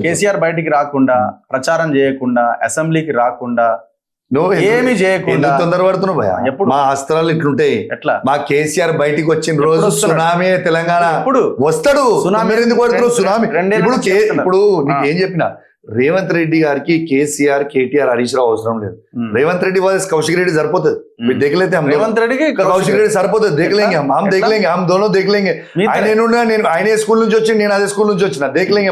కేసీఆర్ బయటికి రాకుండా, ప్రచారం చేయకుండా, అసెంబ్లీకి రాకుండా, ఏమి చేయకుండా తొందరపడుతున్నావు భయ. ఎప్పుడు మా అస్త్రాలు ఇట్లుంటాయి. ఎట్లా మా కేసీఆర్ బయటికి వచ్చిన రోజు సునామీ తెలంగాణ వస్తాడు. సునామీ ఎందుకు పడుతున్నావు? సునామీ ఇప్పుడు నీకు ఏం చెప్పినా, రేవంత్ రెడ్డి గారికి కేసీఆర్, కేటీఆర్, హరీష్ రావు అవసరం లేదు. రేవంత్ రెడ్డి వాజ్ కౌశిక్ రెడ్డి సరిపోతుంది. మీరు देखलेते हम రేవంత్ రెడ్డికి కౌశిక్ రెడ్డి సరిపోతుంది. देखलेंगे हम देखलेंगे, हम दोनों देखलेंगे. నేను ఆయన స్కూల్ నుంచి వచ్చి, నేను అదే స్కూల్ నుంచి వచ్చిన. देखलेंगे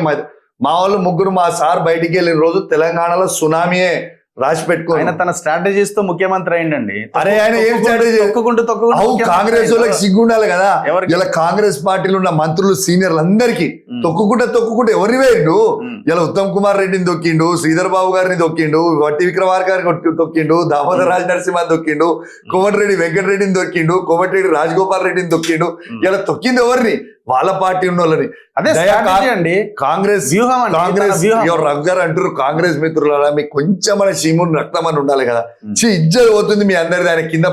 మా వాళ్ళు ముగ్గురు, మా సార్ బయటికి వెళ్ళిన రోజు తెలంగాణలో సునామీయే రాసి పెట్టుకో. ఆయన తన స్ట్రాటజీస్ తో ముఖ్యమంత్రి అయిందండి. అరే ఆయన ఏం స్ట్రాటజీ? కాంగ్రెస్ వాళ్ళకి సిగ్గుండాలి కదా. ఇలా కాంగ్రెస్ పార్టీలో ఉన్న మంత్రులు, సీనియర్లు అందరికి తొక్కుకుంటే ఎవరిని వేయండు? ఇలా ఉత్తమ్ కుమార్ రెడ్డిని తొక్కిండు, శ్రీధర్ బాబు గారిని తొక్కిండు, వట్టి విక్రమార్ గారిని తొక్కిండు, దామోదర్ రాజ్ నరసింహ తొక్కిండు, కోమటిరెడ్డి వెంకటరెడ్డిని తొక్కిండు, కోమటిరెడ్డి రాజగోపాల్ రెడ్డిని తొక్కిండు. ఇలా తొక్కింది ఎవరిని? వాళ్ళ పార్టీ ఉన్న వాళ్ళని. అదే అండి కాంగ్రెస్ రఘు గారు అంటారు, కాంగ్రెస్ మిత్రుల మీకు కొంచెం మన చీముని రక్తం అని ఉండాలి కదా. ఇజ్జత్ పోతుంది మీ అందరిది. ఆయన కింద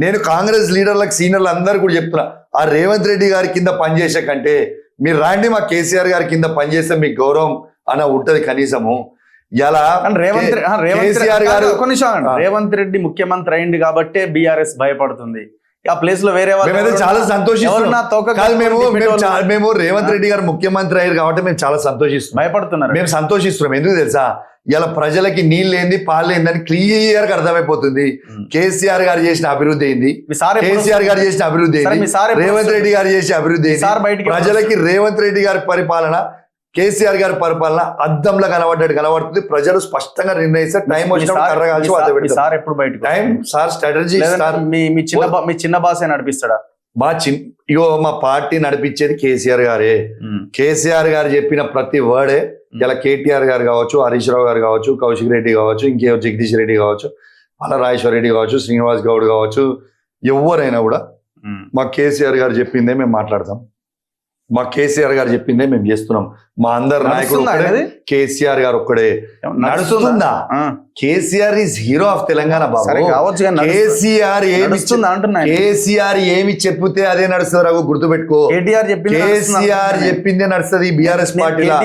నేను కాంగ్రెస్ లీడర్లకు, సీనియర్లు అందరు కూడా చెప్తున్నా, ఆ రేవంత్ రెడ్డి గారి కింద పనిచేసే కంటే మీరు రాండి మా కేసీఆర్ గారి కింద పనిచేస్తే మీకు గౌరవం అన్న ఉంటది కనీసము. ఇలా రేవంత్ రెడ్డి ముఖ్యమంత్రి అయింది కాబట్టే బీఆర్ఎస్ భయపడుతుంది. ఆ ప్లేస్ లో వేరే వాళ్ళు చాలా సంతోషిస్తున్నాం. మేము రేవంత్ రెడ్డి గారు ముఖ్యమంత్రి అయ్యారు కాబట్టి మేము చాలా సంతోషిస్తున్నాం. భయపడుతున్నారు. మేము సంతోషిస్తున్నాం. ఎందుకు తెలుసా? ఇలా ప్రజలకి నీళ్ళు ఏంది, పాలు ఏందని క్లియర్ గా అర్థమైపోతుంది. కేసీఆర్ గారు చేసిన అభివృద్ధి ఏంది, కేసీఆర్ గారు చేసిన అభివృద్ధి ఏంది, రేవంత్ రెడ్డి గారు చేసిన అభివృద్ధి ఏంది. ప్రజలకి రేవంత్ రెడ్డి గారి పరిపాలన, కేసీఆర్ గారి పరిపాలన అద్దంలో కనబడుతుంది. ప్రజలు స్పష్టంగా నిర్ణయిస్తారు. టైం వచ్చినప్పుడు టైం సార్ స్ట్రాటజీ మీ చిన్న బాస్ నడిపిస్తాడా? ఇగో మా పార్టీ నడిపించేది కేసీఆర్ గారే. కేసీఆర్ గారు చెప్పిన ప్రతి వర్డే ఇలా కేటీఆర్ గారు కావచ్చు, హరీష్ రావు గారు కావచ్చు, కౌశిక్ రెడ్డి కావచ్చు, ఇంకేవో జగదీష్ రెడ్డి కావచ్చు, అలా రాజేశ్వర రెడ్డి కావచ్చు, శ్రీనివాస్ గౌడ్ కావచ్చు, ఎవరైనా కూడా మా కేసీఆర్ గారు చెప్పిందే మేము మాట్లాడతాం. మా కేసీఆర్ గారు చెప్పిందే మేము చేస్తున్నాం. మా అందరు నాయకుడు కేసీఆర్ గారు ఒక్కడే. నడుస్తుందా? KCR is hero of Telangana బాబు. కేసీఆర్ ఏమి చెప్పితే అదే నడుస్తుంది రఘు, గుర్తుపెట్టుకో. కేసీఆర్ చెప్పిందే నడుస్తుంది బీఆర్ఎస్ పార్టీలో.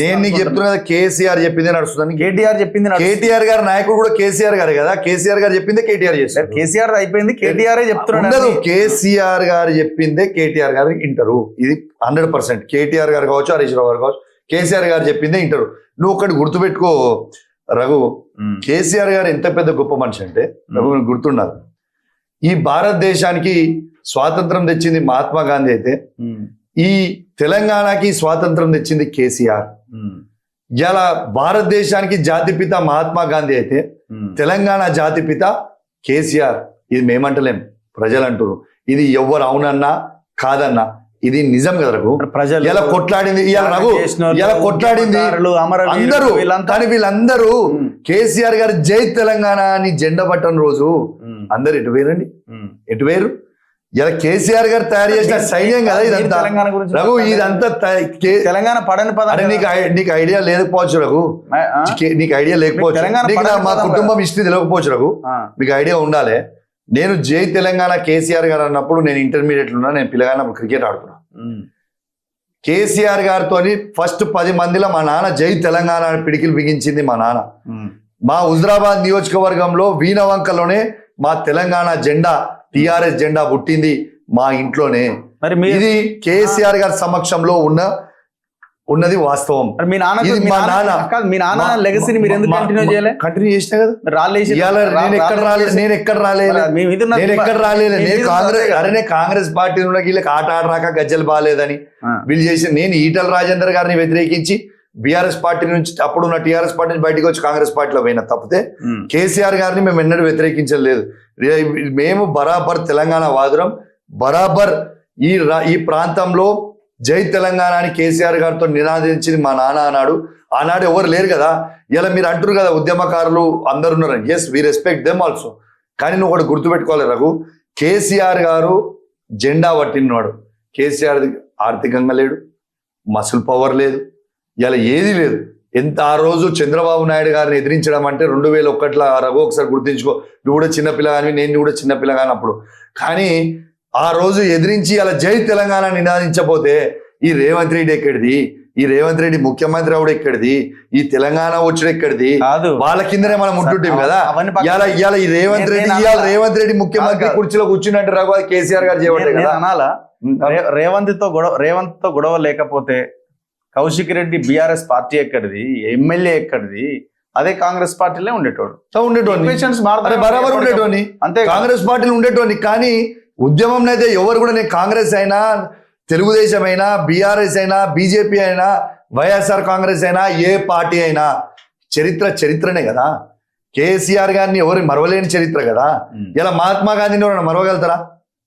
నేను నీకు చెప్తున్నా కదా, కేసీఆర్ చెప్పిందే నడుస్తుంది. కేటీఆర్ గారు నాయకుడు కూడా కేసీఆర్ గారు కదా. కేసీఆర్ గారు చెప్పిందే కేటీఆర్ చేస్తారు. కేసీఆర్ అయిపోయింది, కేటీఆర్ చెప్తున్నాడు. కేసీఆర్ గారు చెప్పిందే కేటీఆర్ గారు ఇంటరు. ఇది 100%. కేటీఆర్ గారు కావచ్చు, హరీష్ రావు గారు కావచ్చు, కేసీఆర్ గారు చెప్పిందే ఇంటరు. నువ్వు ఒకటి గుర్తుపెట్టుకో రఘు, కేసీఆర్ గారు ఎంత పెద్ద గొప్ప మనిషి అంటే రఘు గుర్తుండాలి. ఈ భారతదేశానికి స్వాతంత్రం తెచ్చింది మహాత్మా గాంధీ అయితే, ఈ తెలంగాణకి స్వాతంత్రం తెచ్చింది కేసీఆర్. ఇలా భారతదేశానికి జాతిపిత మహాత్మా గాంధీ అయితే, తెలంగాణ జాతిపిత కేసీఆర్. ఇది మేమంటలేం, ప్రజలు అంటారు. ఇది ఎవరు అవునన్నా కాదన్నా ఇది నిజం కదా రఘు. ప్రజలు ఎలా కొట్లాడింది, ఎలా కొట్లాడింది అందరూ. కానీ వీళ్ళందరూ కేసీఆర్ గారు జై తెలంగాణ అని జెండా పట్టని రోజు అందరు ఎటు వేరండి, ఎటు వేరు? ఇలా కేసీఆర్ గారు తయారు చేసిన సైన్యం కదా ఇదంతా రఘు. ఇదంతా తెలంగాణ పడని పద. నీకు ఐడియా లేకపోవచ్చు రఘు, నీకు ఐడియా లేకపోవచ్చు. మా కుటుంబం హిస్టరీ తెలియకపోవచ్చు రఘు, మీకు ఐడియా ఉండాలి. నేను జై తెలంగాణ కేసీఆర్ గారు అన్నప్పుడు నేను ఇంటర్మీడియట్ లో ఉన్నా. నేను పిల్లగానప్పుడు క్రికెట్ ఆడుకున్నా. కేసీఆర్ గారితో ఫస్ట్ 10 మందిలో మా నాన్న జై తెలంగాణ పిడికిలు బిగించింది మా నాన్న. మా హుజరాబాద్ నియోజకవర్గంలో వీణవంకలోనే మా తెలంగాణ జెండా, టిఆర్ఎస్ జెండా పుట్టింది మా ఇంట్లోనే. ఇది కేసీఆర్ గారి సమక్షంలో ఉన్నది వాస్తవం. మీ నాన్న లెగసీని మీరు ఎందుకు కంటిన్యూ చేయలే? కంటిన్యూ చేసినా కదా. నేను ఎక్కడ రాలేదు. నేను కాంగ్రెస్ పార్టీ వీళ్ళకి ఆట ఆడరాక గజ్జలు బాగాలేదని వీళ్ళు చేసి, నేను ఈటల రాజేందర్ గారిని వ్యతిరేకించి బీఆర్ఎస్ పార్టీ నుంచి, అప్పుడున్న టీఆర్ఎస్ పార్టీ నుంచి బయటకు వచ్చి కాంగ్రెస్ పార్టీలో పోయినా తప్పితే కేసీఆర్ గారిని మేము ఎన్నడూ వ్యతిరేకించలేదు. మేము బరాబర్ తెలంగాణ వాదురం. బరాబర్ ఈ ప్రాంతంలో జై తెలంగాణ అని కేసీఆర్ గారితో నినాదించింది మా నాన్న అన్నాడు. ఆనాడు ఎవరు లేరు కదా. ఇలా మీరు అంటారు కదా ఉద్యమకారులు అందరు ఉన్నారు. Yes, we respect them also. కానీ నువ్వు ఒకటి గుర్తుపెట్టుకోవాలి రఘు, కేసీఆర్ గారు జెండా పట్టినవాడు. కేసీఆర్ ఆర్థికంగా లేడు, మసిల్ పవర్ లేదు, ఇలా ఏది లేదు. ఎంత ఆ రోజు చంద్రబాబు నాయుడు గారిని ఎదిరించడం అంటే 2001లో రఘు ఒకసారి గుర్తించుకో. నువ్వు కూడా చిన్నపిల్లగాని, నేను కూడా చిన్నపిల్లగాని అప్పుడు. కానీ ఆ రోజు ఎదిరించి అలా జై తెలంగాణ నినాదించబోతే ఈ రేవంత్ రెడ్డి ఎక్కడిది, ఈ రేవంత్ రెడ్డి ముఖ్యమంత్రి అవడు ఎక్కడిది, ఈ తెలంగాణ వచ్చుడు ఎక్కడిది, కాదు వాళ్ళ కిందనే మనం ఉంటుంటాం కదా. అవన్నీ పక్కన- ఇవాళ ఈ రేవంత్ రెడ్డి రేవంత్ రెడ్డి ముఖ్యమంత్రి కాదు. కుర్చీలో కూర్చున్నట్టు రఘు అది కేసీఆర్ గారు చేయబట్టే నేను కదా. అనాలా రేవంత్ తో గొడవ లేకపోతే కౌశిక్ రెడ్డి బీఆర్ఎస్ పార్టీ ఎక్కడిది, ఎమ్మెల్యే ఎక్కడిది, అదే కాంగ్రెస్ పార్టీలే ఉండేటోడు. ఉండేటోని Equations అరే మారుతాయి. బరాబర్ ఉండేటోని అంతే కదా. కాంగ్రెస్ పార్టీలు ఉండేటోని. కానీ ఉద్యమం అయితే ఎవరు కూడా, నేను కాంగ్రెస్ అయినా, తెలుగుదేశం అయినా, బీఆర్ఎస్ అయినా, బీజేపీ అయినా, వైఎస్ఆర్ కాంగ్రెస్ అయినా, ఏ పార్టీ అయినా చరిత్రనే కదా. కేసీఆర్ గారిని ఎవరు మరవలేని చరిత్ర కదా. ఇలా మహాత్మా గాంధీని ఎవరైనా మరవగలుగుతారా?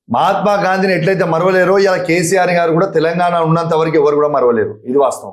మహాత్మా గాంధీని ఎట్లయితే మరవలేరో ఇలా కేసీఆర్ గారు కూడా తెలంగాణ ఉన్నంత వరకు ఎవరు కూడా మరవలేరు. ఇది వాస్తవం.